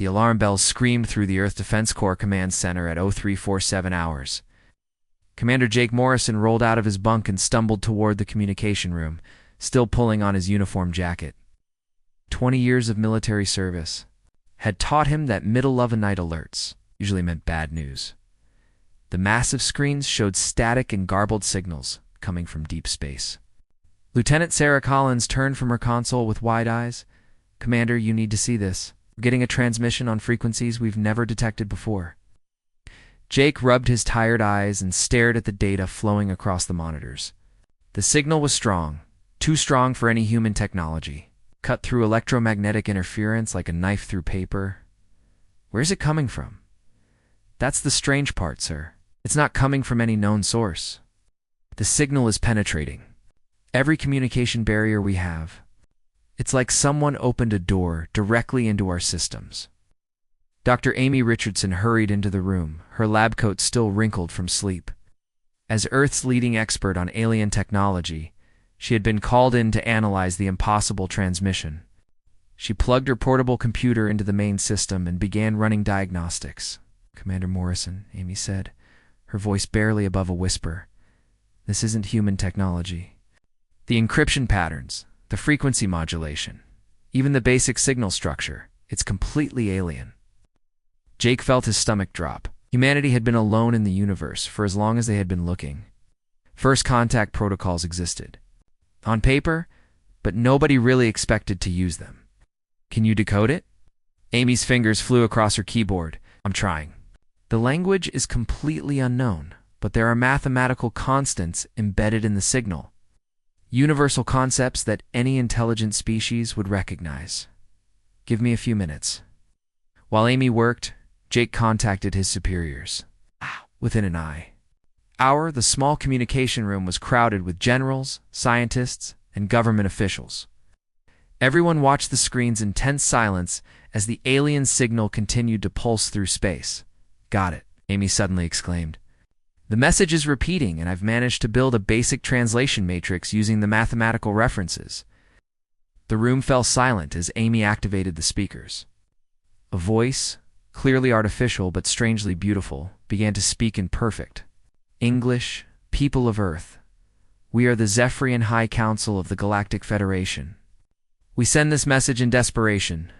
The alarm bells screamed through the Earth Defense Corps Command Center at 0347 hours. Commander Jake Morrison rolled out of his bunk and stumbled toward the communication room, still pulling on his uniform jacket. 20 years of military service had taught him that middle-of-the-night alerts usually meant bad news. The massive screens showed static and garbled signals coming from deep space. Lieutenant Sarah Collins turned from her console with wide eyes. "Commander, you need to see this. We're getting a transmission on frequencies we've never detected before." Jake rubbed his tired eyes and stared at the data flowing across the monitors. The signal was strong, too strong for any human technology, cut through electromagnetic interference like a knife through paper. Where's it coming from? That's the strange part, sir. It's not coming from any known source. The signal is penetrating every communication barrier we have. It's like someone opened a door directly into our systems. Dr. Amy Richardson hurried into the room, her lab coat still wrinkled from sleep. As Earth's leading expert on alien technology, she had been called in to analyze the impossible transmission. She plugged her portable computer into the main system and began running diagnostics. "Commander Morrison," Amy said, her voice barely above a whisper, "this isn't human technology. The encryption patterns, the frequency modulation, even the basic signal structure, it's completely alien." Jake felt his stomach drop. Humanity had been alone in the universe for as long as they had been looking. First contact protocols existed on paper, but nobody really expected to use them. "Can you decode it?" Amy's fingers flew across her keyboard. "I'm trying." The language is completely unknown, but there are mathematical constants embedded in the signal. Universal concepts that any intelligent species would recognize. "Give me a few minutes." While Amy worked, Jake contacted his superiors. Within an hour, the small communication room was crowded with generals, scientists, and government officials. Everyone watched the screens in tense silence as the alien signal continued to pulse through space. "Got it," Amy suddenly exclaimed. "The message is repeating, and I've managed to build a basic translation matrix using the mathematical references." The room fell silent as Amy activated the speakers. A voice, clearly artificial but strangely beautiful, began to speak in perfect English. "People of Earth, we are the Zephyrian High Council of the Galactic Federation. We send this message in desperation,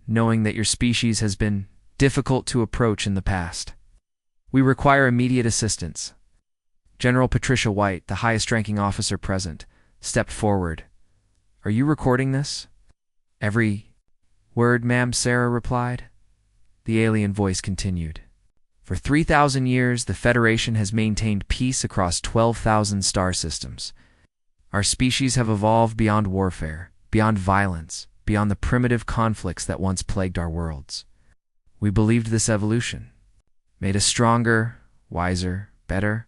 knowing that your species has been difficult to approach in the past. We require immediate assistance." General Patricia White, the highest-ranking officer present, stepped forward. "Are you recording this?" "Every word, ma'am," Sarah replied. The alien voice continued. "For 3,000 years, the Federation has maintained peace across 12,000 star systems. Our species have evolved beyond warfare, beyond violence, beyond the primitive conflicts that once plagued our worlds. We believed this evolution made us stronger, wiser, better."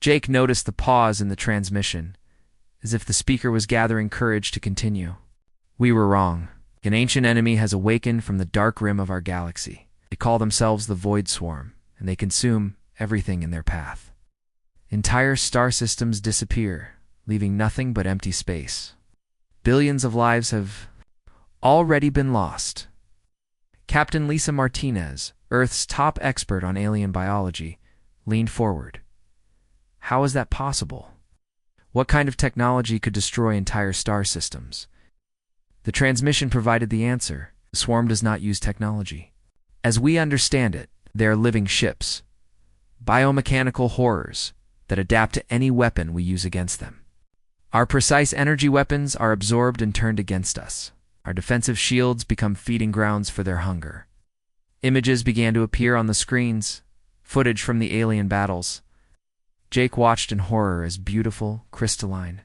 Jake noticed the pause in the transmission, as if the speaker was gathering courage to continue. "We were wrong. An ancient enemy has awakened from the dark rim of our galaxy. They call themselves the Void Swarm, and they consume everything in their path. Entire star systems disappear, leaving nothing but empty space. Billions of lives have already been lost." Captain Lisa Martinez, Earth's top expert on alien biology, leaned forward. "How is that possible? What kind of technology could destroy entire star systems?" The transmission provided the answer. The swarm does not use technology. As we understand it, they are living ships, biomechanical horrors that adapt to any weapon we use against them. Our precise energy weapons are absorbed and turned against us. Our defensive shields become feeding grounds for their hunger. Images began to appear on the screens, footage from the alien battles. Jake watched in horror as beautiful, crystalline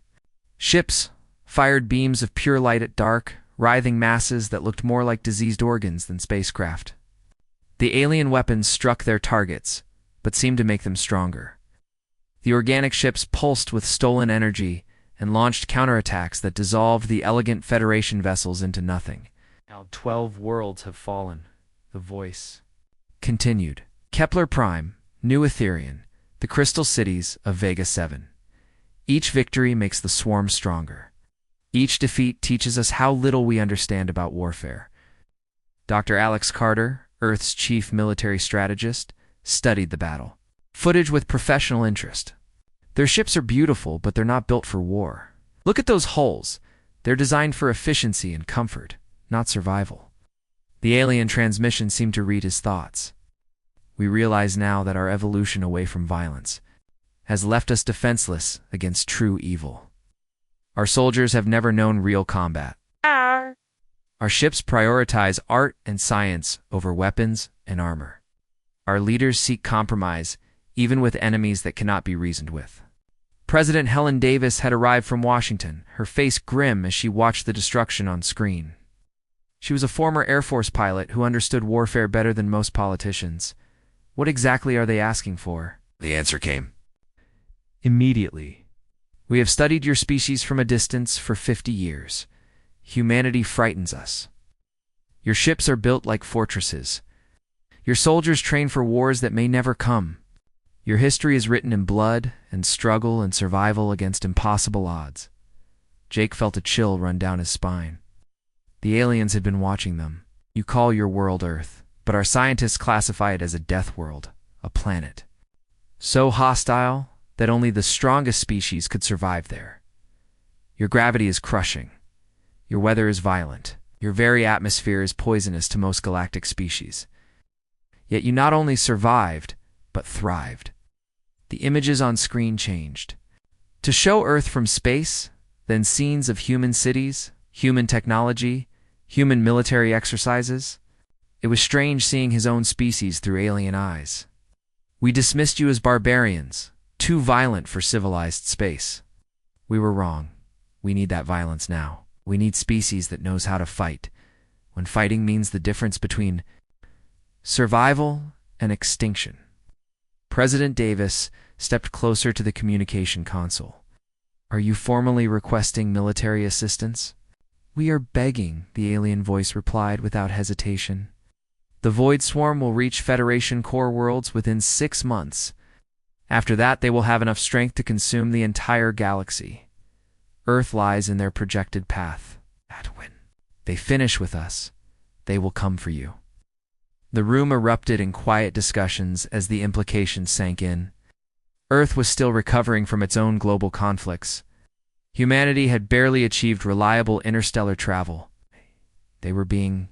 ships fired beams of pure light at dark, writhing masses that looked more like diseased organs than spacecraft. The alien weapons struck their targets, but seemed to make them stronger. The organic ships pulsed with stolen energy and launched counterattacks that dissolved the elegant Federation vessels into nothing. "Now 12 worlds have fallen," the voice continued. "Kepler Prime, New Etherian, the crystal cities of Vega 7. Each victory makes the swarm stronger. Each defeat teaches us how little we understand about warfare. Dr. Alex Carter, Earth's chief military strategist, studied the battle. Footage with professional interest. Their ships are beautiful, but they're not built for war. Look at those hulls. They're designed for efficiency and comfort, not survival. The alien transmission seemed to read his thoughts. We realize now that our evolution away from violence has left us defenseless against true evil. Our soldiers have never known real combat. Our ships prioritize art and science over weapons and armor. Our leaders seek compromise, even with enemies that cannot be reasoned with. President Helen Davis had arrived from Washington, her face grim as she watched the destruction on screen. She was a former Air Force pilot who understood warfare better than most politicians. What exactly are they asking for? The answer came. Immediately. We have studied your species from a distance for 50 years. Humanity frightens us. Your ships are built like fortresses. Your soldiers train for wars that may never come. Your history is written in blood and struggle and survival against impossible odds. Jake felt a chill run down his spine. The aliens had been watching them. You call your world Earth, but our scientists classify it as a death world, a planet. So hostile that only the strongest species could survive there. Your gravity is crushing. Your weather is violent. Your very atmosphere is poisonous to most galactic species. Yet you not only survived, but thrived. The images on screen changed. To show Earth from space, then scenes of human cities, human technology, human military exercises. It was strange seeing his own species through alien eyes. We dismissed you as barbarians, too violent for civilized space. We were wrong. We need that violence now. We need species that knows how to fight, when fighting means the difference between survival and extinction. President Davis stepped closer to the communication console. Are you formally requesting military assistance? We are begging, the alien voice replied without hesitation. The Void Swarm will reach Federation core worlds within 6 months. After that, they will have enough strength to consume the entire galaxy. Earth lies in their projected path. That when they finish with us, they will come for you. The room erupted in quiet discussions as the implications sank in. Earth was still recovering from its own global conflicts. Humanity had barely achieved reliable interstellar travel. They were being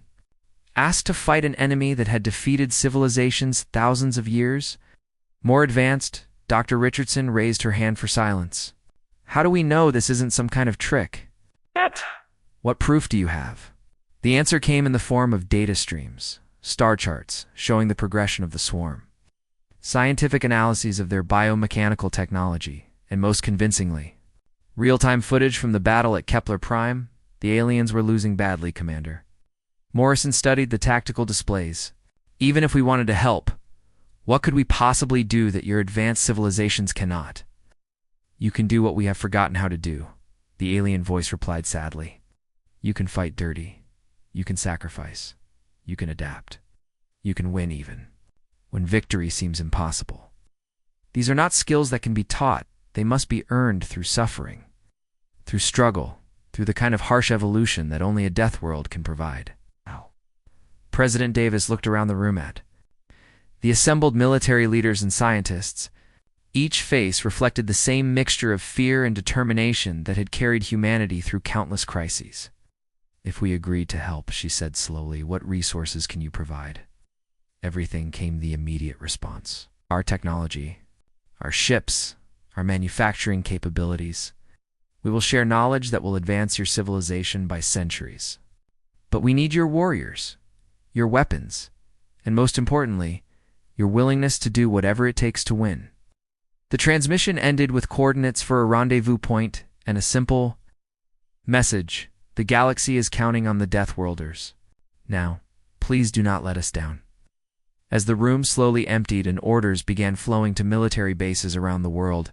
asked to fight an enemy that had defeated civilizations thousands of years. More advanced, Dr. Richardson raised her hand for silence. How do we know this isn't some kind of trick? What proof do you have? The answer came in the form of data streams, star charts showing the progression of the swarm, scientific analyses of their biomechanical technology, and most convincingly, real-time footage from the battle at Kepler Prime. The aliens were losing badly, Commander. Morrison studied the tactical displays. Even if we wanted to help, what could we possibly do that your advanced civilizations cannot? You can do what we have forgotten how to do, the alien voice replied sadly. You can fight dirty. You can sacrifice. You can adapt. You can win even, when victory seems impossible. These are not skills that can be taught. They must be earned through suffering, through struggle, through the kind of harsh evolution that only a death world can provide. President Davis looked around the room at the assembled military leaders and scientists. Each face reflected the same mixture of fear and determination that had carried humanity through countless crises. If we agreed to help, she said slowly, what resources can you provide? Everything, came the immediate response. Our technology, our ships, our manufacturing capabilities. We will share knowledge that will advance your civilization by centuries. But we need your warriors, your weapons, and most importantly, your willingness to do whatever it takes to win. The transmission ended with coordinates for a rendezvous point and a simple message. The galaxy is counting on the Deathworlders. Now, please do not let us down. As the room slowly emptied and orders began flowing to military bases around the world,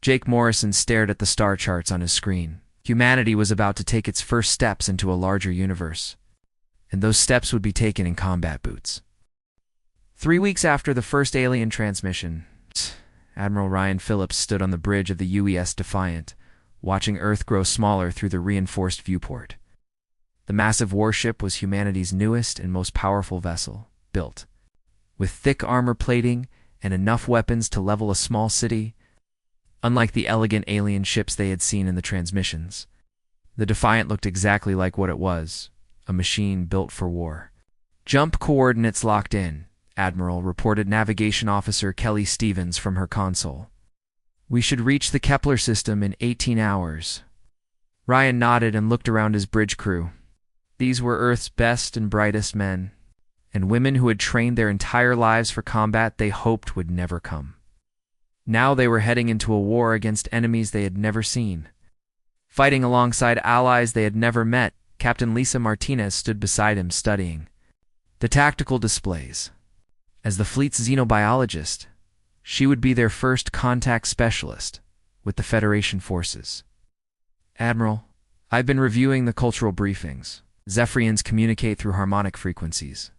Jake Morrison stared at the star charts on his screen. Humanity was about to take its first steps into a larger universe, and those steps would be taken in combat boots. 3 weeks after the first alien transmission, Admiral Ryan Phillips stood on the bridge of the UES Defiant, watching Earth grow smaller through the reinforced viewport. The massive warship was humanity's newest and most powerful vessel, built with thick armor plating and enough weapons to level a small city. Unlike the elegant alien ships they had seen in the transmissions, the Defiant looked exactly like what it was, a machine built for war. "Jump coordinates locked in," Admiral reported Navigation Officer Kelly Stevens from her console. "We should reach the Kepler system in 18 hours. Ryan nodded and looked around his bridge crew. These were Earth's best and brightest men, and women who had trained their entire lives for combat they hoped would never come. Now they were heading into a war against enemies they had never seen. Fighting alongside allies they had never met, Captain Lisa Martinez stood beside him studying the tactical displays. As the fleet's xenobiologist, she would be their first contact specialist with the Federation forces. "Admiral, I've been reviewing the cultural briefings. Zephyrians communicate through harmonic frequencies.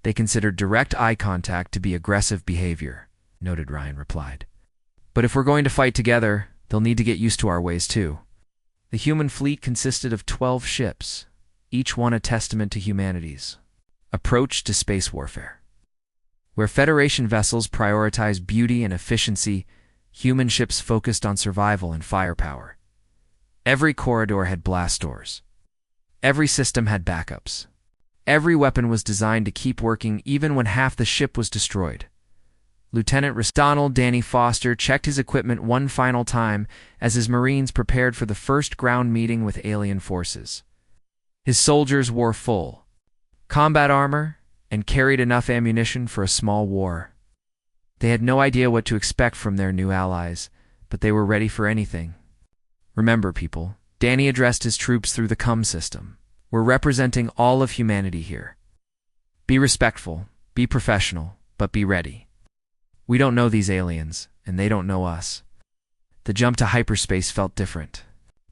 They consider direct eye contact to be aggressive behavior," noted Ryan replied. "But if we're going to fight together, they'll need to get used to our ways too." The human fleet consisted of 12 ships, each one a testament to humanity's approach to space warfare. Where Federation vessels prioritized beauty and efficiency, human ships focused on survival and firepower. Every corridor had blast doors. Every system had backups. Every weapon was designed to keep working even when half the ship was destroyed. Lieutenant Donald Danny Foster checked his equipment one final time as his Marines prepared for the first ground meeting with alien forces. His soldiers wore full combat armor and carried enough ammunition for a small war. They had no idea what to expect from their new allies, but they were ready for anything. "Remember, people," Danny addressed his troops through the CUM system. "We're representing all of humanity here. Be respectful, be professional, but be ready. We don't know these aliens, and they don't know us." The jump to hyperspace felt different.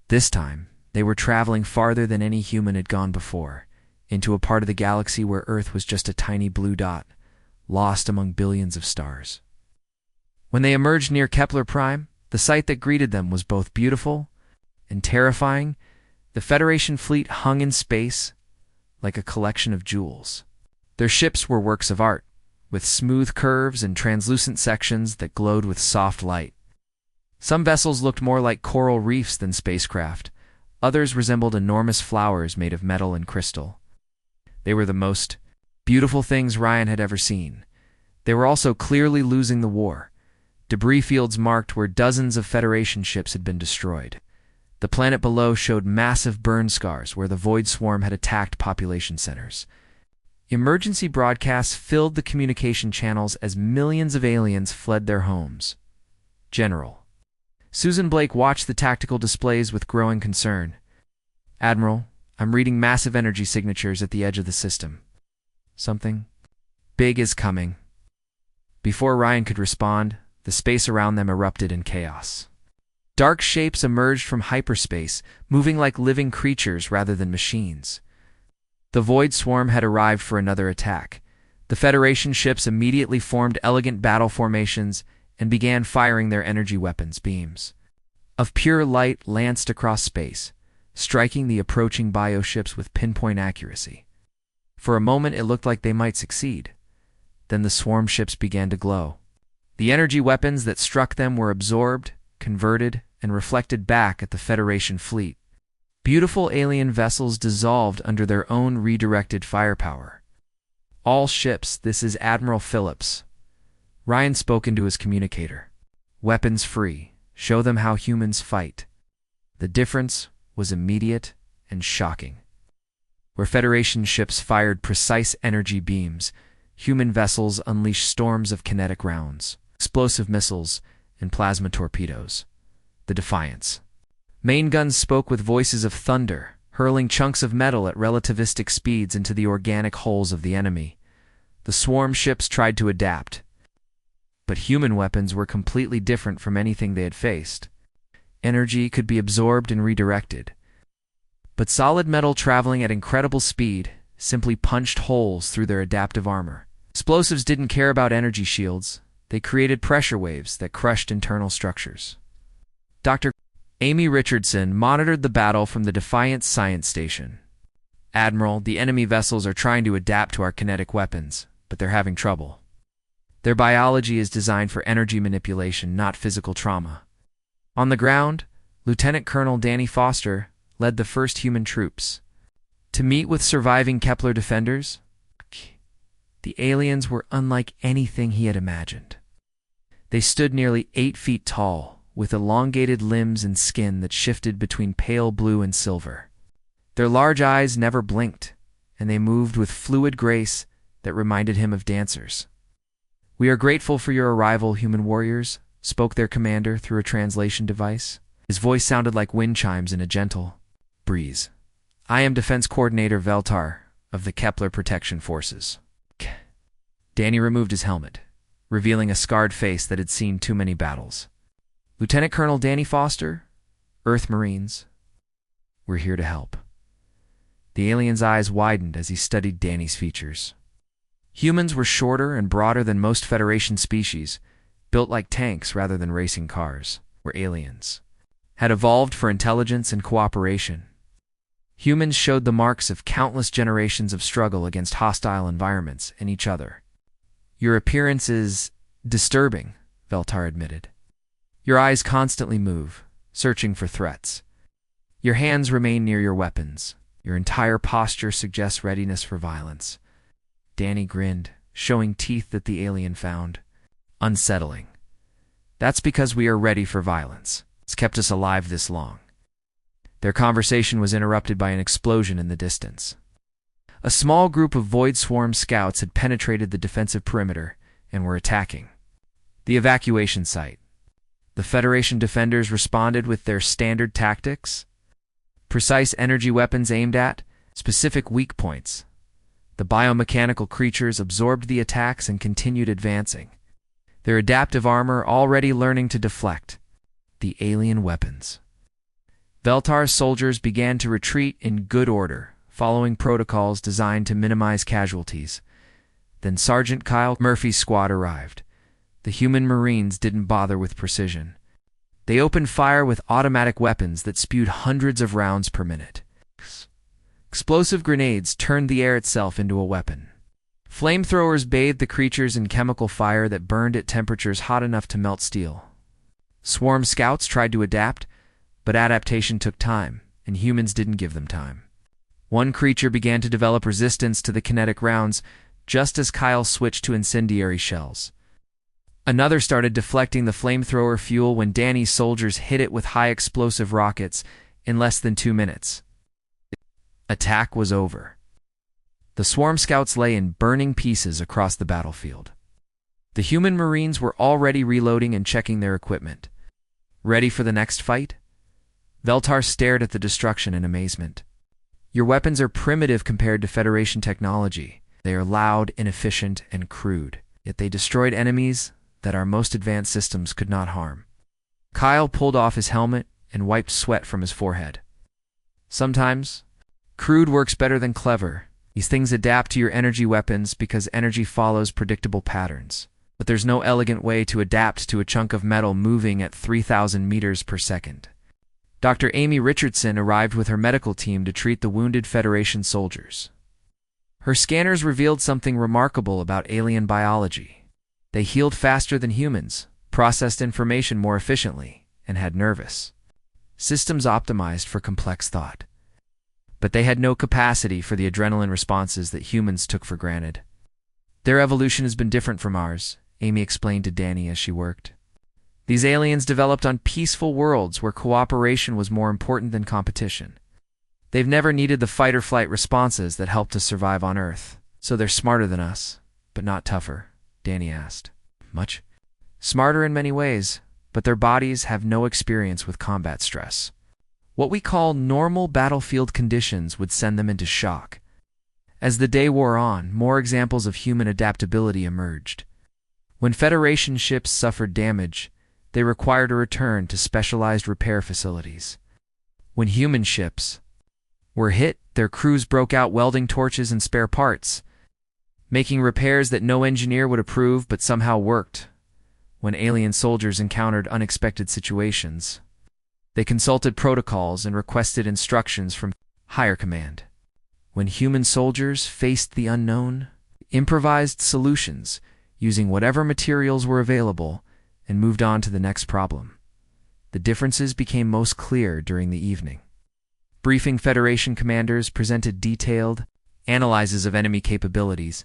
This time, they were traveling farther than any human had gone before, into a part of the galaxy where Earth was just a tiny blue dot, lost among billions of stars. When they emerged near Kepler Prime, the sight that greeted them was both beautiful and terrifying. The Federation fleet hung in space like a collection of jewels. Their ships were works of art, with smooth curves and translucent sections that glowed with soft light. Some vessels looked more like coral reefs than spacecraft. Others resembled enormous flowers made of metal and crystal. They were the most beautiful things Ryan had ever seen. They were also clearly losing the war. Debris fields marked where dozens of Federation ships had been destroyed. The planet below showed massive burn scars where the Void Swarm had attacked population centers. Emergency broadcasts filled the communication channels as millions of aliens fled their homes. "General." Susan Blake watched the tactical displays with growing concern. "Admiral, I'm reading massive energy signatures at the edge of the system. Something big is coming." Before Ryan could respond, the space around them erupted in chaos. Dark shapes emerged from hyperspace, moving like living creatures rather than machines. The Void Swarm had arrived for another attack. The Federation ships immediately formed elegant battle formations and began firing their energy weapons beams of pure light lanced across space, striking the approaching bioships with pinpoint accuracy. For a moment it looked like they might succeed. Then the swarm ships began to glow. The energy weapons that struck them were absorbed, converted, and reflected back at the Federation fleet. Beautiful alien vessels dissolved under their own redirected firepower. "All ships, this is Admiral Phillips." Ryan spoke into his communicator. "Weapons free. Show them how humans fight." The difference was immediate and shocking. Where Federation ships fired precise energy beams, human vessels unleashed storms of kinetic rounds, explosive missiles, and plasma torpedoes. The Defiance main guns spoke with voices of thunder, hurling chunks of metal at relativistic speeds into the organic hulls of the enemy. The swarm ships tried to adapt, but human weapons were completely different from anything they had faced. Energy could be absorbed and redirected, but solid metal traveling at incredible speed simply punched holes through their adaptive armor. Explosives didn't care about energy shields. They created pressure waves that crushed internal structures. Dr. Amy Richardson monitored the battle from the Defiant Science Station. Admiral, the enemy vessels are trying to adapt to our kinetic weapons, but they're having trouble. Their biology is designed for energy manipulation, not physical trauma. On the ground, Lieutenant Colonel Danny Foster led the first human troops. To meet with surviving Kepler defenders, the aliens were unlike anything he had imagined. They stood nearly 8 feet tall, with elongated limbs and skin that shifted between pale blue and silver. Their large eyes never blinked, and they moved with fluid grace that reminded him of dancers. "We are grateful for your arrival, human warriors," spoke their commander through a translation device. His voice sounded like wind chimes in a gentle breeze. "I am Defense Coordinator Veltar of the Kepler Protection Forces." Danny removed his helmet, revealing a scarred face that had seen too many battles. "Lieutenant Colonel Danny Foster, Earth Marines, we're here to help." The alien's eyes widened as he studied Danny's features. Humans were shorter and broader than most Federation species, built like tanks rather than racing cars, where aliens had evolved for intelligence and cooperation. Humans showed the marks of countless generations of struggle against hostile environments and each other. "Your appearance is disturbing," Veltar admitted. "Your eyes constantly move, searching for threats. Your hands remain near your weapons. Your entire posture suggests readiness for violence." Danny grinned, showing teeth that the alien found unsettling. "That's because we are ready for violence. It's kept us alive this long." Their conversation was interrupted by an explosion in the distance. A small group of Void Swarm scouts had penetrated the defensive perimeter and were attacking the evacuation site. The Federation defenders responded with their standard tactics: precise energy weapons aimed at specific weak points. The biomechanical creatures absorbed the attacks and continued advancing, their adaptive armor already learning to deflect the alien weapons. Veltar's soldiers began to retreat in good order, following protocols designed to minimize casualties. Then Sergeant Kyle Murphy's squad arrived. The human Marines didn't bother with precision. They opened fire with automatic weapons that spewed hundreds of rounds per minute. Explosive grenades turned the air itself into a weapon. Flamethrowers bathed the creatures in chemical fire that burned at temperatures hot enough to melt steel. Swarm scouts tried to adapt, but adaptation took time, and humans didn't give them time. One creature began to develop resistance to the kinetic rounds just as Kyle switched to incendiary shells. Another started deflecting the flamethrower fuel when Danny's soldiers hit it with high explosive rockets in less than 2 minutes. Attack was over. The swarm scouts lay in burning pieces across the battlefield. The human Marines were already reloading and checking their equipment. Ready for the next fight? Veltar stared at the destruction in amazement. "Your weapons are primitive compared to Federation technology. They are loud, inefficient, and crude. Yet they destroyed enemies that our most advanced systems could not harm." Kyle pulled off his helmet and wiped sweat from his forehead. "Sometimes, crude works better than clever. These things adapt to your energy weapons because energy follows predictable patterns. But there's no elegant way to adapt to a chunk of metal moving at 3,000 meters per second." Dr. Amy Richardson arrived with her medical team to treat the wounded Federation soldiers. Her scanners revealed something remarkable about alien biology. They healed faster than humans, processed information more efficiently, and had nervous systems optimized for complex thought. But they had no capacity for the adrenaline responses that humans took for granted. "Their evolution has been different from ours," Amy explained to Danny as she worked. "These aliens developed on peaceful worlds where cooperation was more important than competition. They've never needed the fight-or-flight responses that helped us survive on Earth. So they're smarter than us, but not tougher," Danny asked. "Much smarter in many ways, but their bodies have no experience with combat stress. What we call normal battlefield conditions would send them into shock." As the day wore on, more examples of human adaptability emerged. When Federation ships suffered damage, they required a return to specialized repair facilities. When human ships were hit, their crews broke out welding torches and spare parts, making repairs that no engineer would approve but somehow worked. When alien soldiers encountered unexpected situations, they consulted protocols and requested instructions from higher command. When human soldiers faced the unknown, improvised solutions using whatever materials were available and moved on to the next problem. The differences became most clear during the evening. Briefing Federation commanders presented detailed analyses of enemy capabilities,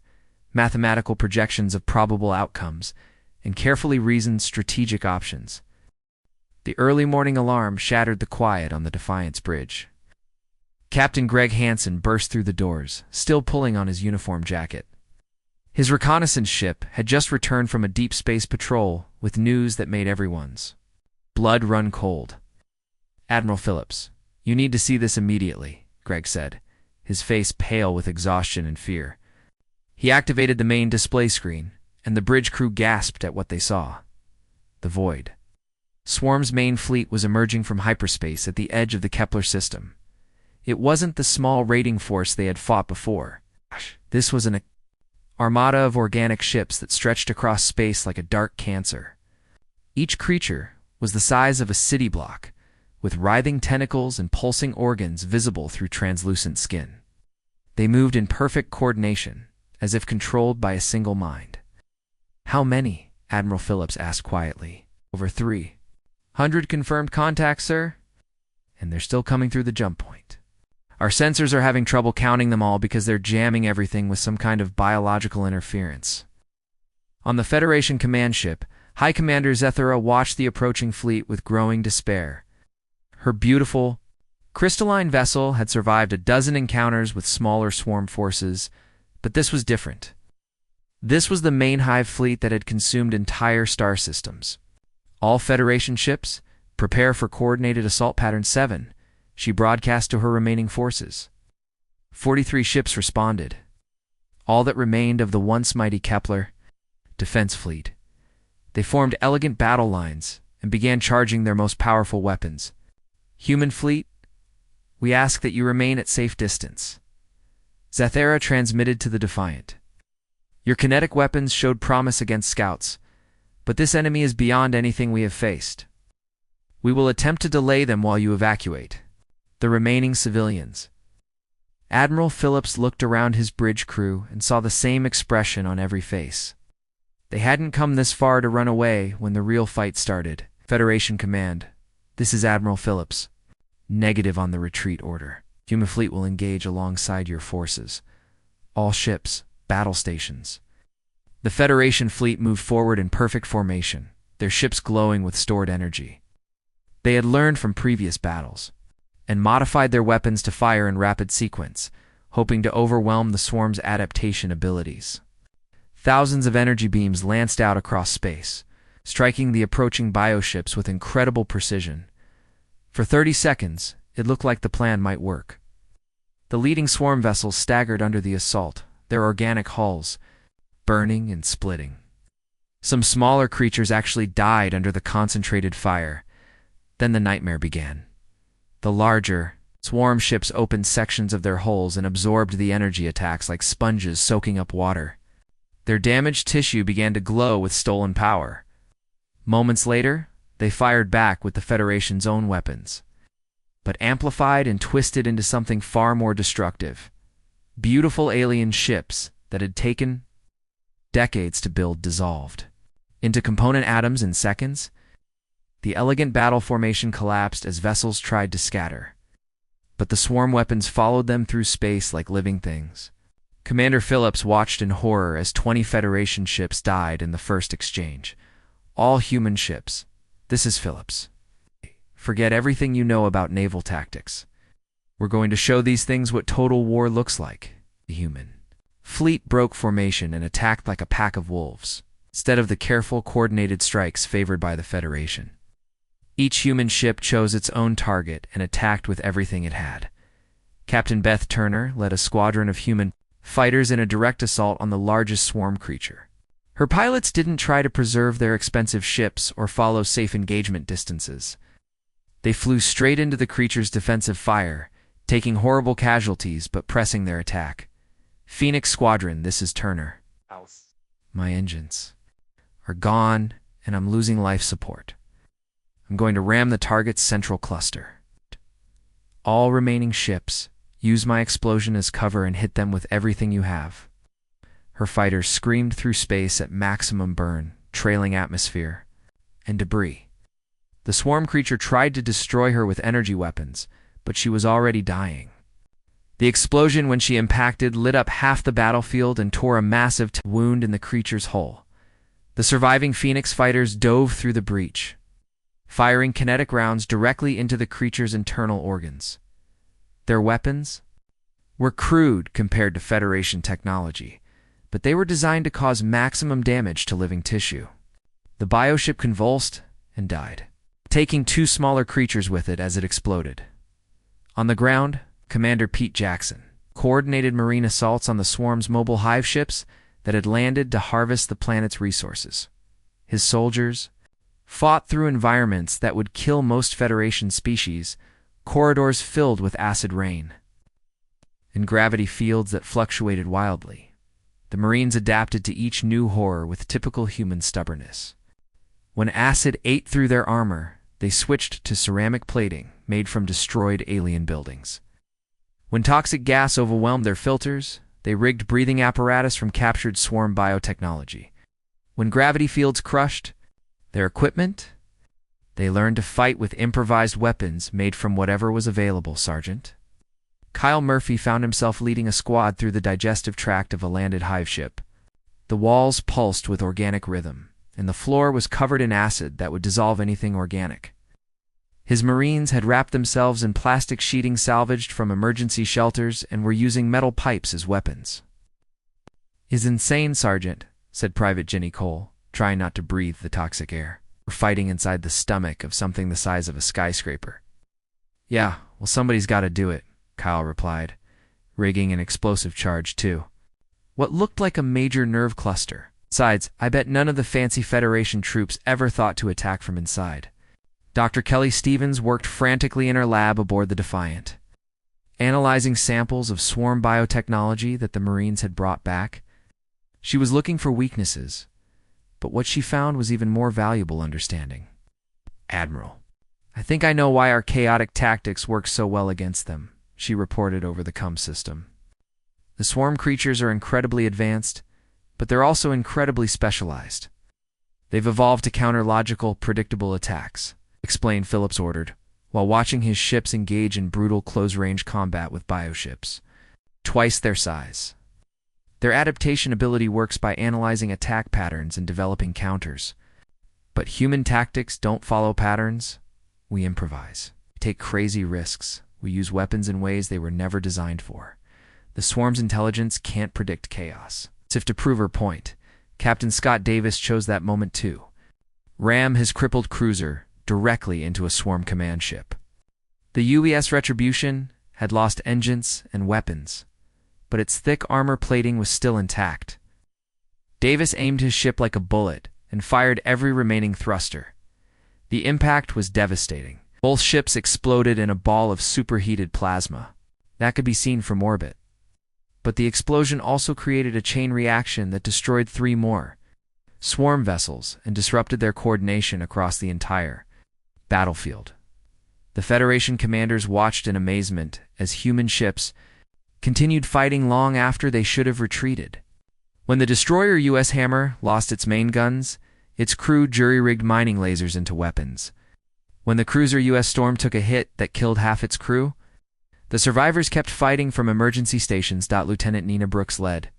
mathematical projections of probable outcomes, and carefully reasoned strategic options. The early morning alarm shattered the quiet on the Defiance Bridge. Captain Greg Hansen burst through the doors, still pulling on his uniform jacket. His reconnaissance ship had just returned from a deep space patrol with news that made everyone's blood run cold. "Admiral Phillips, you need to see this immediately," Greg said, his face pale with exhaustion and fear. He activated the main display screen, and the bridge crew gasped at what they saw. The void. Swarm's main fleet was emerging from hyperspace at the edge of the Kepler system. It wasn't the small raiding force they had fought before. This was an armada of organic ships that stretched across space like a dark cancer. Each creature was the size of a city block, with writhing tentacles and pulsing organs visible through translucent skin. They moved in perfect coordination, as if controlled by a single mind. "How many?" Admiral Phillips asked quietly. "Over 300 confirmed contacts, sir. And they're still coming through the jump point. Our sensors are having trouble counting them all because they're jamming everything with some kind of biological interference." On the Federation command ship, High Commander Zethara watched the approaching fleet with growing despair. Her beautiful, crystalline vessel had survived a dozen encounters with smaller swarm forces, but this was different. This was the main Hive fleet that had consumed entire star systems. "All Federation ships, prepare for Coordinated Assault Pattern 7, she broadcast to her remaining forces. 43 ships responded. All that remained of the once mighty Kepler defense fleet. They formed elegant battle lines and began charging their most powerful weapons. "Human fleet, we ask that you remain at safe distance." Zethara transmitted to the Defiant. "Your kinetic weapons showed promise against scouts, but this enemy is beyond anything we have faced. We will attempt to delay them while you evacuate the remaining civilians." Admiral Phillips looked around his bridge crew and saw the same expression on every face. They hadn't come this far to run away when the real fight started. "Federation Command, this is Admiral Phillips. Negative on the retreat order. Human fleet will engage alongside your forces. All ships, battle stations." The Federation fleet moved forward in perfect formation, their ships glowing with stored energy. They had learned from previous battles and modified their weapons to fire in rapid sequence, hoping to overwhelm the swarm's adaptation abilities. Thousands of energy beams lanced out across space, striking the approaching bioships with incredible precision. For 30 seconds, it looked like the plan might work. The leading swarm vessels staggered under the assault, their organic hulls burning and splitting. Some smaller creatures actually died under the concentrated fire. Then the nightmare began. The larger swarm ships opened sections of their hulls and absorbed the energy attacks like sponges soaking up water. Their damaged tissue began to glow with stolen power. Moments later, they fired back with the Federation's own weapons, but amplified and twisted into something far more destructive. Beautiful alien ships that had taken decades to build dissolved into component atoms in seconds. The elegant battle formation collapsed as vessels tried to scatter, but the swarm weapons followed them through space like living things. Commander Phillips watched in horror as 20 Federation ships died in the first exchange. All human ships. "This is Phillips. Forget everything you know about naval tactics. We're going to show these things what total war looks like." The human fleet broke formation and attacked like a pack of wolves, instead of the careful, coordinated strikes favored by the Federation. Each human ship chose its own target and attacked with everything it had. Captain Beth Turner led a squadron of human fighters in a direct assault on the largest swarm creature. Her pilots didn't try to preserve their expensive ships or follow safe engagement distances. They flew straight into the creature's defensive fire, taking horrible casualties but pressing their attack. "Phoenix Squadron, this is Turner. My engines are gone and I'm losing life support. I'm going to ram the target's central cluster. All remaining ships, Use my explosion as cover and hit them with everything you have." Her fighters screamed through space at maximum burn, trailing atmosphere and debris. The swarm creature tried to destroy her with energy weapons, but she was already dying. The explosion, when she impacted, lit up half the battlefield and tore a massive wound in the creature's hull. The surviving Phoenix fighters dove through the breach, firing kinetic rounds directly into the creature's internal organs. Their weapons were crude compared to Federation technology, but they were designed to cause maximum damage to living tissue. The bioship convulsed and died, taking 2 smaller creatures with it as it exploded. On the ground, Commander Pete Jackson coordinated marine assaults on the swarm's mobile hive ships that had landed to harvest the planet's resources. His soldiers fought through environments that would kill most Federation species, corridors filled with acid rain, and gravity fields that fluctuated wildly. The Marines adapted to each new horror with typical human stubbornness. When acid ate through their armor, they switched to ceramic plating made from destroyed alien buildings. When toxic gas overwhelmed their filters, they rigged breathing apparatus from captured swarm biotechnology. When gravity fields crushed their equipment, they learned to fight with improvised weapons made from whatever was available, Sergeant. Kyle Murphy found himself leading a squad through the digestive tract of a landed hive ship. The walls pulsed with organic rhythm, and the floor was covered in acid that would dissolve anything organic. His Marines had wrapped themselves in plastic sheeting salvaged from emergency shelters and were using metal pipes as weapons. "Is insane, Sergeant," said Private Jenny Cole, trying not to breathe the toxic air. "We're fighting inside the stomach of something the size of a skyscraper." "Yeah, well, somebody's got to do it," Kyle replied, rigging an explosive charge too. What looked like a major nerve cluster. Besides, I bet none of the fancy Federation troops ever thought to attack from inside. Dr. Kelly Stevens worked frantically in her lab aboard the Defiant, analyzing samples of swarm biotechnology that the Marines had brought back. She was looking for weaknesses, but what she found was even more valuable understanding. "Admiral, I think I know why our chaotic tactics work so well against them," she reported over the comm system. "The swarm creatures are incredibly advanced, but they're also incredibly specialized. They've evolved to counter logical, predictable attacks," explained Phillips ordered, while watching his ships engage in brutal close-range combat with bioships, twice their size. Their adaptation ability works by analyzing attack patterns and developing counters. But human tactics don't follow patterns. We improvise. We take crazy risks. We use weapons in ways they were never designed for. The swarm's intelligence can't predict chaos. As if to prove her point, Captain Scott Davis chose that moment too. Ram his crippled cruiser directly into a swarm command ship. The UES Retribution had lost engines and weapons, but its thick armor plating was still intact. Davis aimed his ship like a bullet and fired every remaining thruster. The impact was devastating. Both ships exploded in a ball of superheated plasma. That could be seen from orbit. But the explosion also created a chain reaction that destroyed 3 more swarm vessels and disrupted their coordination across the entire battlefield. The Federation commanders watched in amazement as human ships continued fighting long after they should have retreated. When the destroyer U.S. Hammer lost its main guns, its crew jury-rigged mining lasers into weapons. When the cruiser U.S. Storm took a hit that killed half its crew, the survivors kept fighting from emergency stations. Lieutenant Nina Brooks led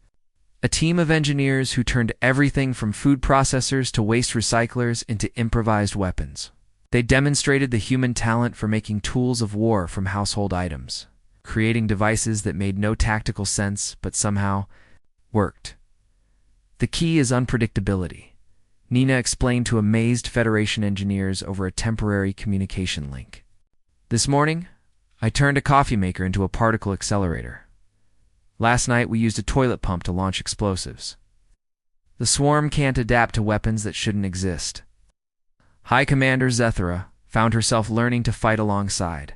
a team of engineers who turned everything from food processors to waste recyclers into improvised weapons. They demonstrated the human talent for making tools of war from household items, creating devices that made no tactical sense but somehow worked. "The key is unpredictability," Nina explained to amazed Federation engineers over a temporary communication link. "This morning, I turned a coffee maker into a particle accelerator. Last night we used a toilet pump to launch explosives. The swarm can't adapt to weapons that shouldn't exist." High Commander Zethra found herself learning to fight alongside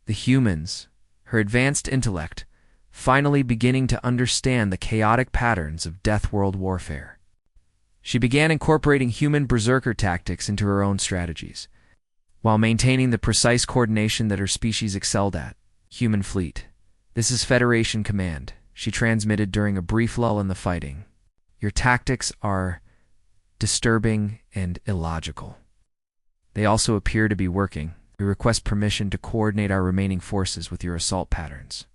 the humans, her advanced intellect finally beginning to understand the chaotic patterns of Deathworld warfare. She began incorporating human berserker tactics into her own strategies, while maintaining the precise coordination that her species excelled at. Human fleet. "This is Federation Command," she transmitted during a brief lull in the fighting. "Your tactics are disturbing and illogical. They also appear to be working. We request permission to coordinate our remaining forces with your assault patterns."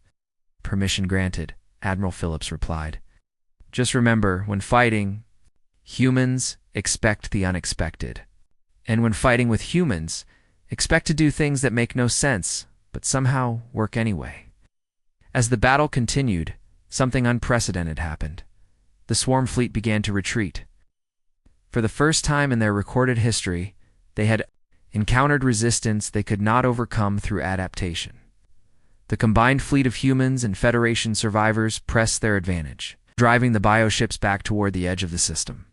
"Permission granted," Admiral Phillips replied. "Just remember, when fighting, humans expect the unexpected. And when fighting with humans, expect to do things that make no sense, but somehow work anyway." As the battle continued, something unprecedented happened. The swarm fleet began to retreat. For the first time in their recorded history, they had encountered resistance they could not overcome through adaptation. The combined fleet of humans and Federation survivors pressed their advantage, driving the bioships back toward the edge of the system.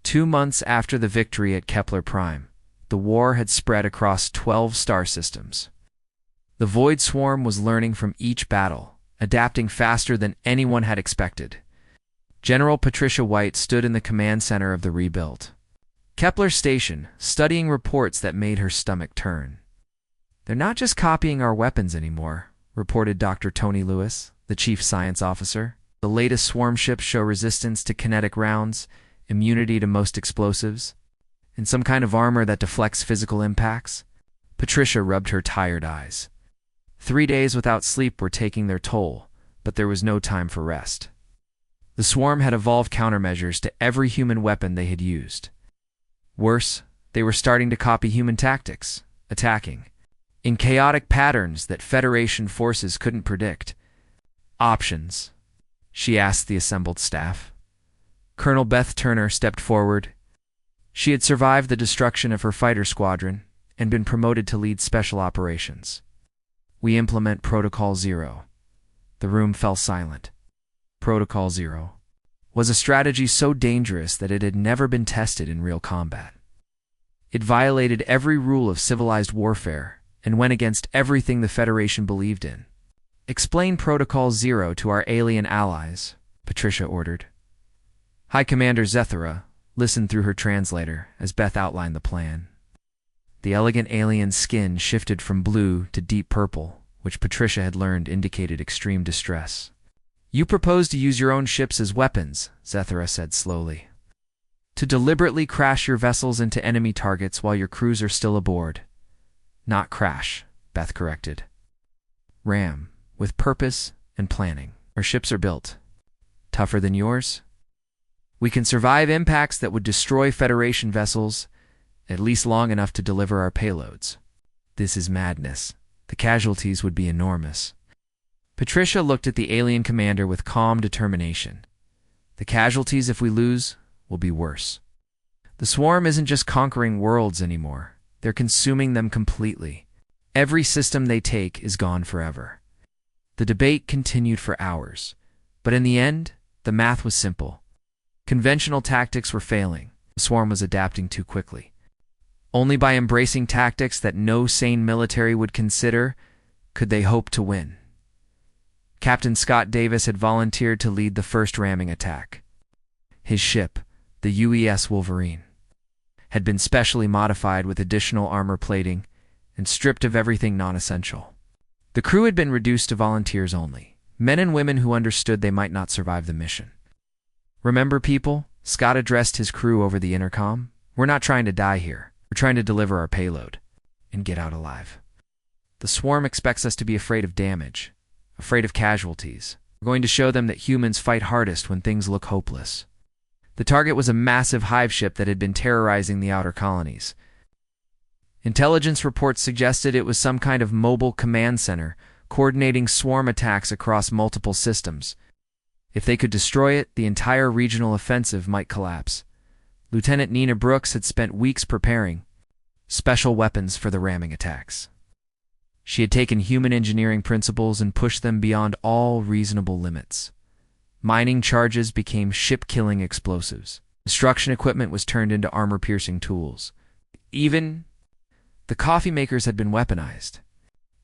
2 months after the victory at Kepler Prime, the war had spread across 12 star systems. The Void Swarm was learning from each battle, adapting faster than anyone had expected. General Patricia White stood in the command center of the rebuild Kepler Station, studying reports that made her stomach turn. "They're not just copying our weapons anymore," reported Dr. Tony Lewis, the chief science officer. "The latest swarm ships show resistance to kinetic rounds, immunity to most explosives, and some kind of armor that deflects physical impacts." Patricia rubbed her tired eyes. 3 days without sleep were taking their toll, but there was no time for rest. The swarm had evolved countermeasures to every human weapon they had used. Worse, they were starting to copy human tactics, attacking in chaotic patterns that Federation forces couldn't predict. "Options?" she asked the assembled staff. Colonel Beth Turner stepped forward. She had survived the destruction of her fighter squadron and been promoted to lead special operations. "We implement Protocol Zero." The room fell silent. Protocol Zero was a strategy so dangerous that it had never been tested in real combat. It violated every rule of civilized warfare and went against everything the Federation believed in. "Explain Protocol Zero to our alien allies," Patricia ordered. High Commander Zethara listened through her translator as Beth outlined the plan. The elegant alien skin shifted from blue to deep purple, which Patricia had learned indicated extreme distress. "You propose to use your own ships as weapons," Zethara said slowly. "To deliberately crash your vessels into enemy targets while your crews are still aboard." "Not crash," Beth corrected. "Ram, with purpose and planning. Our ships are built. Tougher than yours? We can survive impacts that would destroy Federation vessels, at least long enough to deliver our payloads." "This is madness. The casualties would be enormous." Patricia looked at the alien commander with calm determination. "The casualties, if we lose, will be worse. The swarm isn't just conquering worlds anymore. They're consuming them completely. Every system they take is gone forever." The debate continued for hours, but in the end, the math was simple. Conventional tactics were failing. The swarm was adapting too quickly. Only by embracing tactics that no sane military would consider could they hope to win. Captain Scott Davis had volunteered to lead the first ramming attack. His ship, the UES Wolverine, had been specially modified with additional armor plating and stripped of everything non-essential. The crew had been reduced to volunteers only, men and women who understood they might not survive the mission. "Remember, people," Scott addressed his crew over the intercom, "we're not trying to die here. We're trying to deliver our payload and get out alive. The swarm expects us to be afraid of damage, afraid of casualties. We're going to show them that humans fight hardest when things look hopeless." The target was a massive hive ship that had been terrorizing the outer colonies. Intelligence reports suggested it was some kind of mobile command center, coordinating swarm attacks across multiple systems. If they could destroy it, the entire regional offensive might collapse. Lieutenant Nina Brooks had spent weeks preparing special weapons for the ramming attacks. She had taken human engineering principles and pushed them beyond all reasonable limits. Mining charges became ship-killing explosives. Destruction equipment was turned into armor-piercing tools. Even the coffee makers had been weaponized.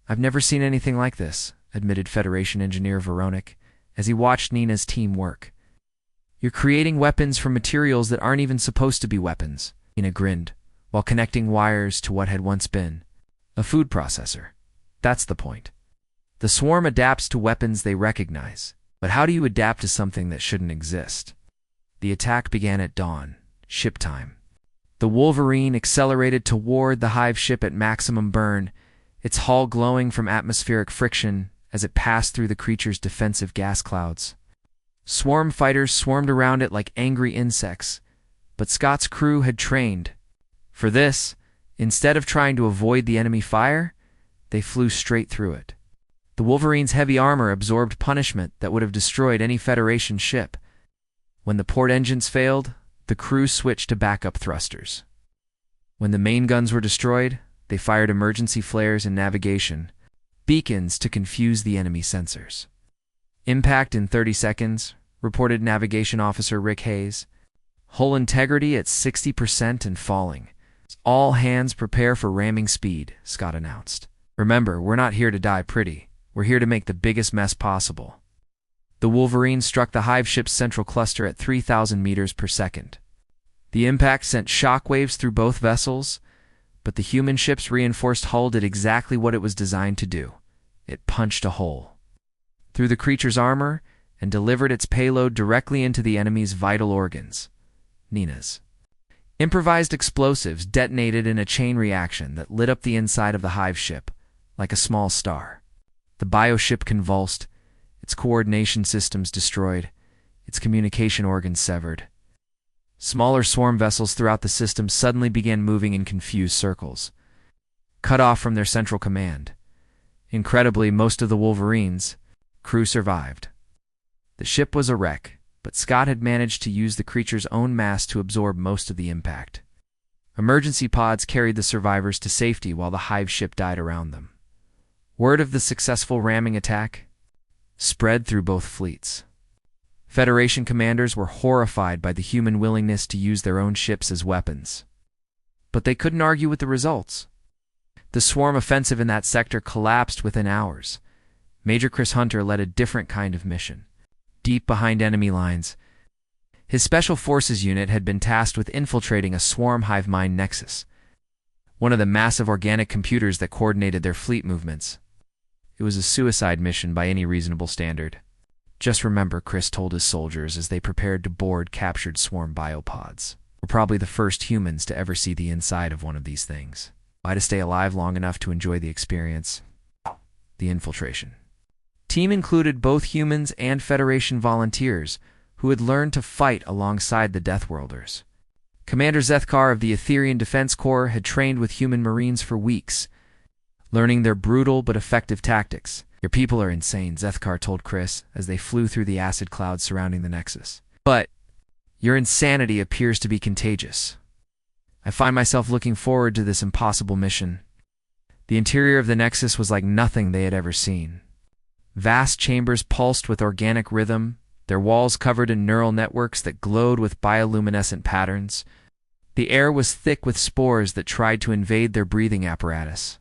"I've never seen anything like this," admitted Federation engineer Veronic, as he watched Nina's team work. "You're creating weapons from materials that aren't even supposed to be weapons," Nina grinned, while connecting wires to what had once been a food processor. "That's the point." The swarm adapts to weapons they recognize. But how do you adapt to something that shouldn't exist? The attack began at dawn, ship time. The Wolverine accelerated toward the hive ship at maximum burn, its hull glowing from atmospheric friction as it passed through the creature's defensive gas clouds. Swarm fighters swarmed around it like angry insects, but Scott's crew had trained. For this, instead of trying to avoid the enemy fire, they flew straight through it. The Wolverine's heavy armor absorbed punishment that would have destroyed any Federation ship. When the port engines failed, the crew switched to backup thrusters. When the main guns were destroyed, they fired emergency flares and navigation beacons to confuse the enemy sensors. Impact in 30 seconds, reported Navigation Officer Rick Hayes. Hull integrity at 60% and falling. All hands prepare for ramming speed, Scott announced. Remember, we're not here to die pretty. We're here to make the biggest mess possible. The Wolverine struck the hive ship's central cluster at 3,000 meters per second. The impact sent shockwaves through both vessels, but the human ship's reinforced hull did exactly what it was designed to do. It punched a hole through the creature's armor and delivered its payload directly into the enemy's vital organs. Nina's improvised explosives detonated in a chain reaction that lit up the inside of the hive ship like a small star. The bioship convulsed, its coordination systems destroyed, its communication organs severed. Smaller swarm vessels throughout the system suddenly began moving in confused circles, cut off from their central command. Incredibly, most of the Wolverine's crew survived. The ship was a wreck, but Scott had managed to use the creature's own mass to absorb most of the impact. Emergency pods carried the survivors to safety while the hive ship died around them. Word of the successful ramming attack spread through both fleets. Federation commanders were horrified by the human willingness to use their own ships as weapons. But they couldn't argue with the results. The swarm offensive in that sector collapsed within hours. Major Chris Hunter led a different kind of mission, deep behind enemy lines. His Special Forces unit had been tasked with infiltrating a swarm hive mind nexus, one of the massive organic computers that coordinated their fleet movements. It was a suicide mission by any reasonable standard. Just remember, Chris told his soldiers as they prepared to board captured swarm biopods. We're probably the first humans to ever see the inside of one of these things. Why to stay alive long enough to enjoy the experience? The infiltration team included both humans and Federation volunteers who had learned to fight alongside the Deathworlders. Commander Zethkar of the Etherian Defense Corps had trained with human Marines for weeks, learning their brutal but effective tactics. Your people are insane, Zethkar told Chris as they flew through the acid clouds surrounding the Nexus. But your insanity appears to be contagious. I find myself looking forward to this impossible mission. The interior of the Nexus was like nothing they had ever seen. Vast chambers pulsed with organic rhythm, their walls covered in neural networks that glowed with bioluminescent patterns. The air was thick with spores that tried to invade their breathing apparatus.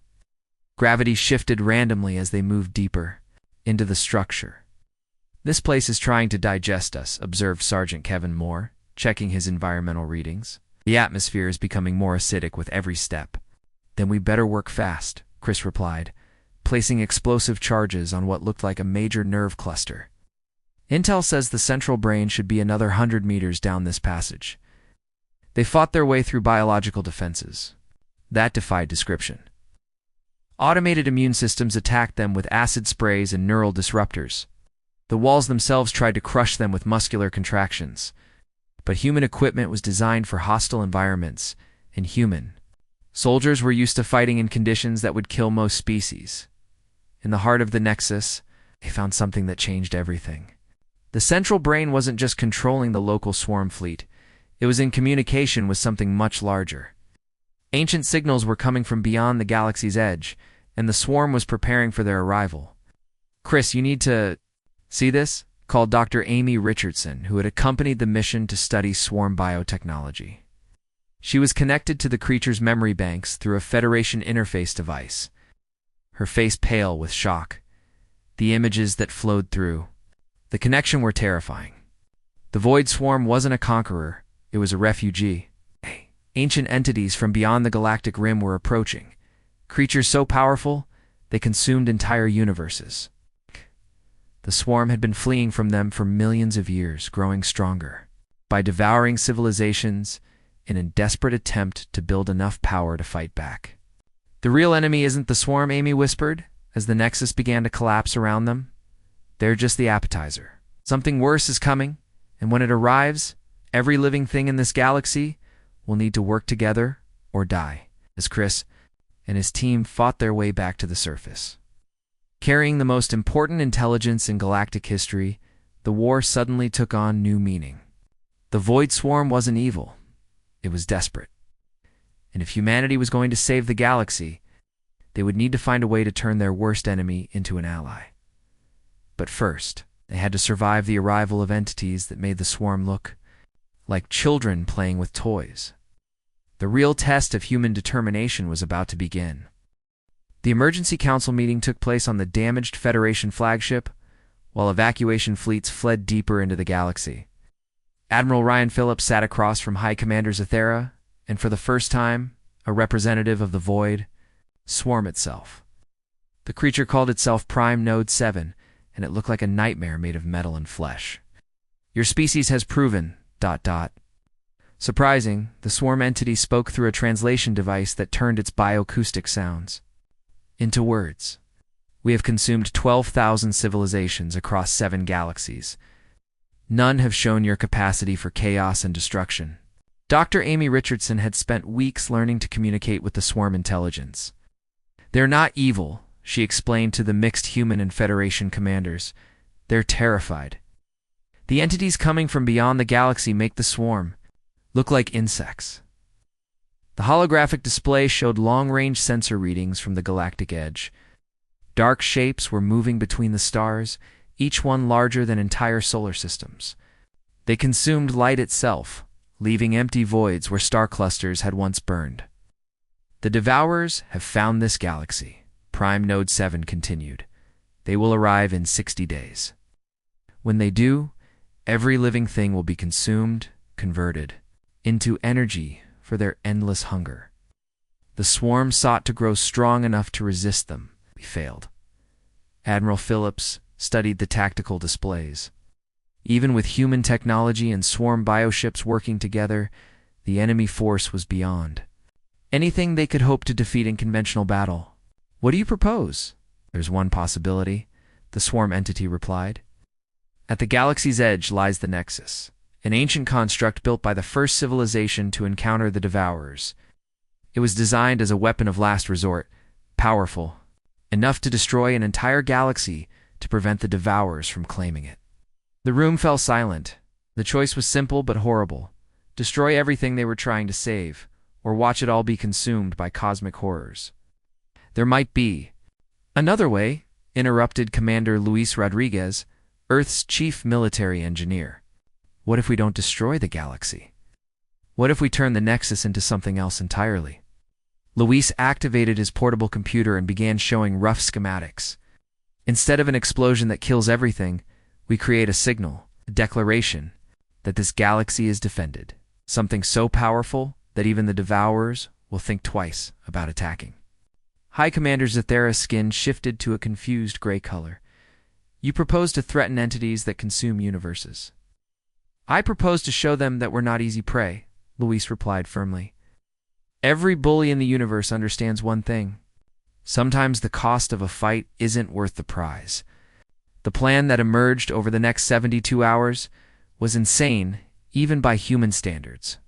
Gravity shifted randomly as they moved deeper into the structure. This place is trying to digest us, observed Sergeant Kevin Moore, checking his environmental readings. The atmosphere is becoming more acidic with every step. Then we better work fast, Chris replied, placing explosive charges on what looked like a major nerve cluster. Intel says the central brain should be another 100 meters down this passage. They fought their way through biological defenses. That defied description. Automated immune systems attacked them with acid sprays and neural disruptors. The walls themselves tried to crush them with muscular contractions. But human equipment was designed for hostile environments, and human soldiers were used to fighting in conditions that would kill most species. In the heart of the Nexus, they found something that changed everything. The central brain wasn't just controlling the local swarm fleet. It was in communication with something much larger. Ancient signals were coming from beyond the galaxy's edge, and the swarm was preparing for their arrival. Chris, you need to see this, called Dr. Amy Richardson, who had accompanied the mission to study swarm biotechnology. She was connected to the creature's memory banks through a Federation interface device, her face pale with shock. The images that flowed through the connection were terrifying. The Void Swarm wasn't a conqueror, it was a refugee. Ancient entities from beyond the galactic rim were approaching, creatures so powerful They consumed entire universes. The swarm had been fleeing from them for millions of years, growing stronger, by devouring civilizations in a desperate attempt to build enough power to fight back. The real enemy isn't the swarm, Amy whispered, as the Nexus began to collapse around them. They're just the appetizer. Something worse is coming, and when it arrives, every living thing in this galaxy will need to work together or die, as Chris and his team fought their way back to the surface. Carrying the most important intelligence in galactic history, the war suddenly took on new meaning. The Void Swarm wasn't evil. It was desperate. And if humanity was going to save the galaxy, they would need to find a way to turn their worst enemy into an ally. But first, they had to survive the arrival of entities that made the swarm look like children playing with toys. The real test of human determination was about to begin. The emergency council meeting took place on the damaged Federation flagship, while evacuation fleets fled deeper into the galaxy. Admiral Ryan Phillips sat across from High Commander Zathera, and for the first time, a representative of the Void Swarm itself. The creature called itself Prime Node 7, and it looked like a nightmare made of metal and flesh. Your species has proven... ... Surprising, the swarm entity spoke through a translation device that turned its bioacoustic sounds into words. We have consumed 12,000 civilizations across 7 galaxies. None have shown your capacity for chaos and destruction. Dr. Amy Richardson had spent weeks learning to communicate with the swarm intelligence. They're not evil, she explained to the mixed human and Federation commanders. They're terrified. The entities coming from beyond the galaxy make the swarm look like insects. The holographic display showed long-range sensor readings from the galactic edge. Dark shapes were moving between the stars, each one larger than entire solar systems. They consumed light itself, leaving empty voids where star clusters had once burned. The Devourers have found this galaxy, Prime Node 7 continued. They will arrive in 60 days. When they do, every living thing will be consumed, converted into energy for their endless hunger. The swarm sought to grow strong enough to resist them. We failed. Admiral Phillips studied the tactical displays. Even with human technology and swarm bioships working together, the enemy force was beyond anything they could hope to defeat in conventional battle. What do you propose? There's one possibility, the swarm entity replied. At the galaxy's edge lies the Nexus, an ancient construct built by the first civilization to encounter the Devourers. It was designed as a weapon of last resort, powerful, enough to destroy an entire galaxy to prevent the Devourers from claiming it. The room fell silent. The choice was simple but horrible. Destroy everything they were trying to save, or watch it all be consumed by cosmic horrors. There might be another way, interrupted Commander Luis Rodriguez, Earth's chief military engineer. What if we don't destroy the galaxy? What if we turn the Nexus into something else entirely? Luis activated his portable computer and began showing rough schematics. Instead of an explosion that kills everything, we create a signal, a declaration, that this galaxy is defended. Something so powerful that even the Devourers will think twice about attacking. High Commander Zathera's skin shifted to a confused gray color. You propose to threaten entities that consume universes. I propose to show them that we're not easy prey, Luis replied firmly. Every bully in the universe understands one thing. Sometimes the cost of a fight isn't worth the prize. The plan that emerged over the next 72 hours was insane, even by human standards.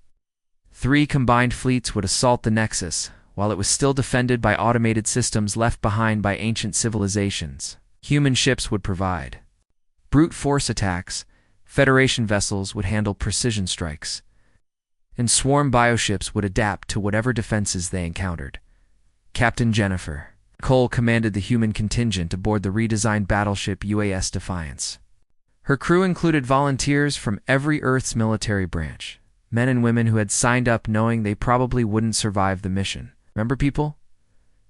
3 combined fleets would assault the Nexus, while it was still defended by automated systems left behind by ancient civilizations. Human ships would provide brute force attacks, Federation vessels would handle precision strikes, and swarm bioships would adapt to whatever defenses they encountered. Captain Jennifer Cole commanded the human contingent aboard the redesigned battleship UAS Defiance. Her crew included volunteers from every Earth's military branch, men and women who had signed up knowing they probably wouldn't survive the mission. Remember, people?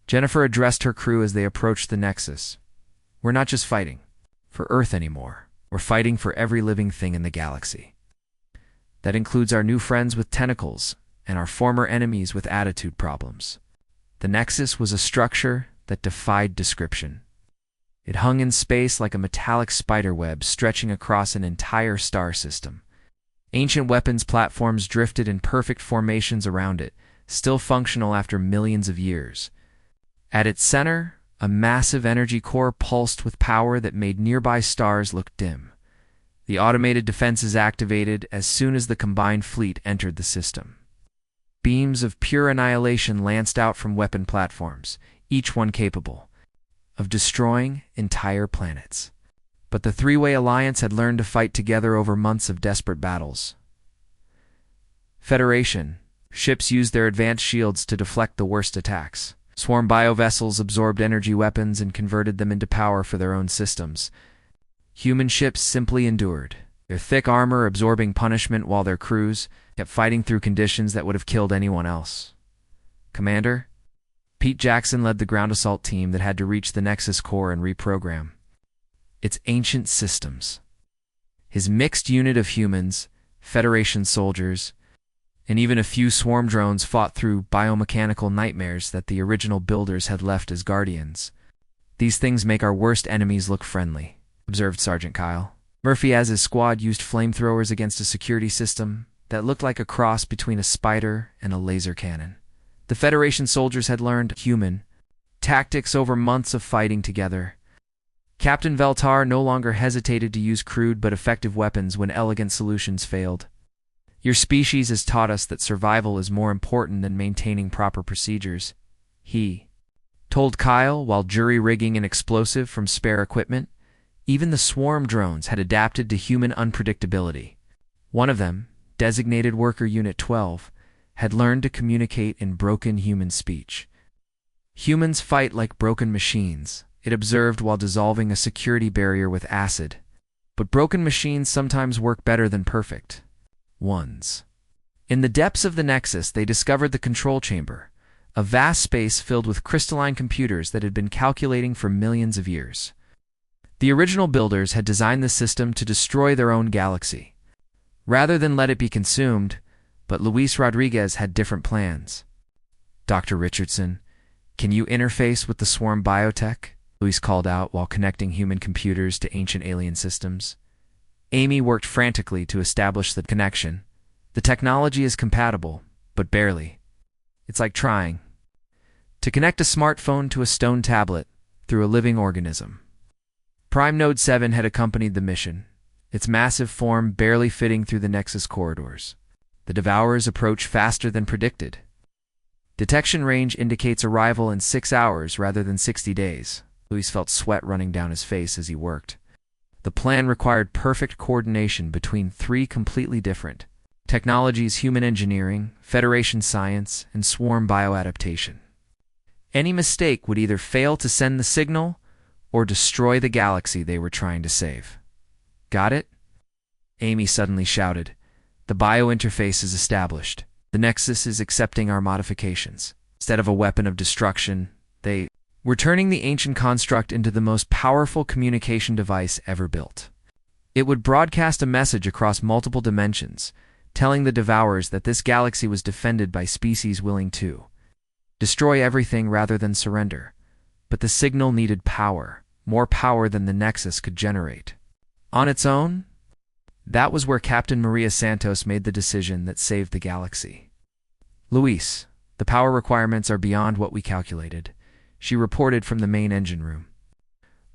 Jennifer addressed her crew as they approached the Nexus. We're not just fighting for Earth anymore. We're fighting for every living thing in the galaxy. That includes our new friends with tentacles and our former enemies with attitude problems. The Nexus was a structure that defied description. It hung in space like a metallic spiderweb stretching across an entire star system. Ancient weapons platforms drifted in perfect formations around it, still functional after millions of years. At its center, a massive energy core pulsed with power that made nearby stars look dim. The automated defenses activated as soon as the combined fleet entered the system. Beams of pure annihilation lanced out from weapon platforms, each one capable of destroying entire planets. But the three-way alliance had learned to fight together over months of desperate battles. Federation ships used their advanced shields to deflect the worst attacks. Swarm biovessels absorbed energy weapons and converted them into power for their own systems. Human ships simply endured, their thick armor absorbing punishment while their crews kept fighting through conditions that would have killed anyone else. Commander Pete Jackson led the ground assault team that had to reach the Nexus core and reprogram its ancient systems. His mixed unit of humans, Federation soldiers, and even a few swarm drones fought through biomechanical nightmares that the original builders had left as guardians. "These things make our worst enemies look friendly," observed Sergeant Kyle. Murphy as his squad used flamethrowers against a security system that looked like a cross between a spider and a laser cannon. The Federation soldiers had learned human tactics over months of fighting together. Captain Veltar no longer hesitated to use crude but effective weapons when elegant solutions failed. "Your species has taught us that survival is more important than maintaining proper procedures," he told Kyle while jury-rigging an explosive from spare equipment. Even the swarm drones had adapted to human unpredictability. One of them, designated Worker Unit 12, had learned to communicate in broken human speech. "Humans fight like broken machines," it observed while dissolving a security barrier with acid. "But broken machines sometimes work better than perfect ones." In the depths of the Nexus, they discovered the control chamber, a vast space filled with crystalline computers that had been calculating for millions of years. The original builders had designed the system to destroy their own galaxy, rather than let it be consumed, but Luis Rodriguez had different plans. "Dr. Richardson, can you interface with the swarm biotech?" Luis called out while connecting human computers to ancient alien systems. Amy worked frantically to establish the connection. "The technology is compatible, but barely. It's like trying to connect a smartphone to a stone tablet through a living organism." Prime Node 7 had accompanied the mission, its massive form barely fitting through the Nexus corridors. The Devourers approached faster than predicted. Detection range indicates arrival in 6 hours rather than 60 days. Luis felt sweat running down his face as he worked. The plan required perfect coordination between three completely different technologies: human engineering, Federation science, and swarm bioadaptation. Any mistake would either fail to send the signal or destroy the galaxy they were trying to save. "Got it?" Amy suddenly shouted. "The bio-interface is established. The Nexus is accepting our modifications. Instead of a weapon of destruction, we're turning the ancient construct into the most powerful communication device ever built. It would broadcast a message across multiple dimensions, telling the Devourers that this galaxy was defended by species willing to destroy everything rather than surrender. But the signal needed power, more power than the Nexus could generate. On its own, that was where Captain Maria Santos made the decision that saved the galaxy. "Luis, the power requirements are beyond what we calculated," she reported from the main engine room.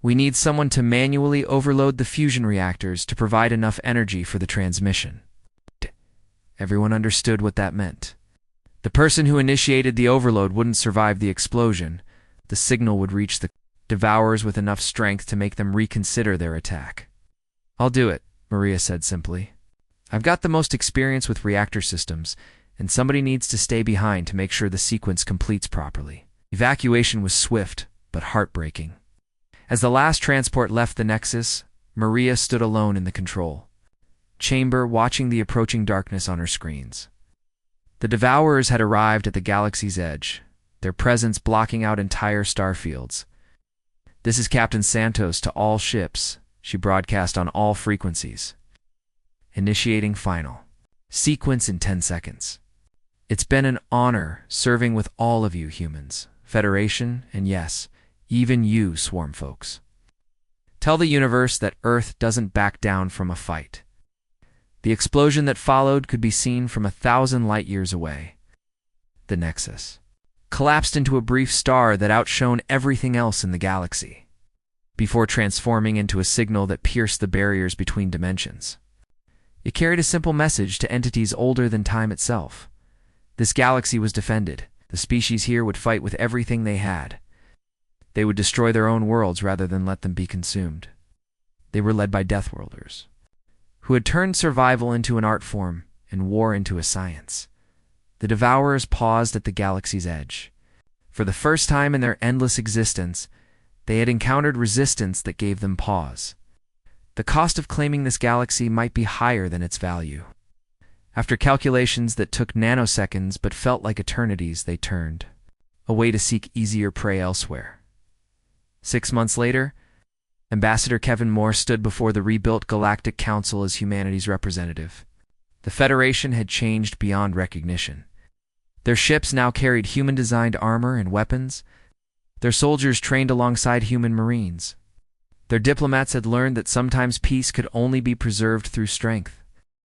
"We need someone to manually overload the fusion reactors to provide enough energy for the transmission." Everyone understood what that meant. The person who initiated the overload wouldn't survive the explosion. The signal would reach the Devourers with enough strength to make them reconsider their attack. "I'll do it," Maria said simply. "I've got the most experience with reactor systems, and somebody needs to stay behind to make sure the sequence completes properly." Evacuation was swift, but heartbreaking. As the last transport left the Nexus, Maria stood alone in the control chamber, watching the approaching darkness on her screens. The Devourers had arrived at the galaxy's edge, their presence blocking out entire star fields. "This is Captain Santos to all ships," she broadcast on all frequencies. "Initiating final sequence in 10 seconds. It's been an honor serving with all of you humans, Federation, and yes, Even you, swarm folks. Tell the universe that Earth doesn't back down from a fight. The explosion that followed could be seen from 1,000 light-years away. The Nexus collapsed into a brief star that outshone everything else in the galaxy, before transforming into a signal that pierced the barriers between dimensions. It carried a simple message to entities older than time itself. This galaxy was defended. The species here would fight with everything they had. They would destroy their own worlds rather than let them be consumed. They were led by Deathworlders, who had turned survival into an art form and war into a science. The Devourers paused at the galaxy's edge. For the first time in their endless existence, they had encountered resistance that gave them pause. The cost of claiming this galaxy might be higher than its value. After calculations that took nanoseconds but felt like eternities, they turned away to seek easier prey elsewhere. 6 months later, Ambassador Kevin Moore stood before the rebuilt Galactic Council as humanity's representative. The Federation had changed beyond recognition. Their ships now carried human-designed armor and weapons. Their soldiers trained alongside human marines. Their diplomats had learned that sometimes peace could only be preserved through strength.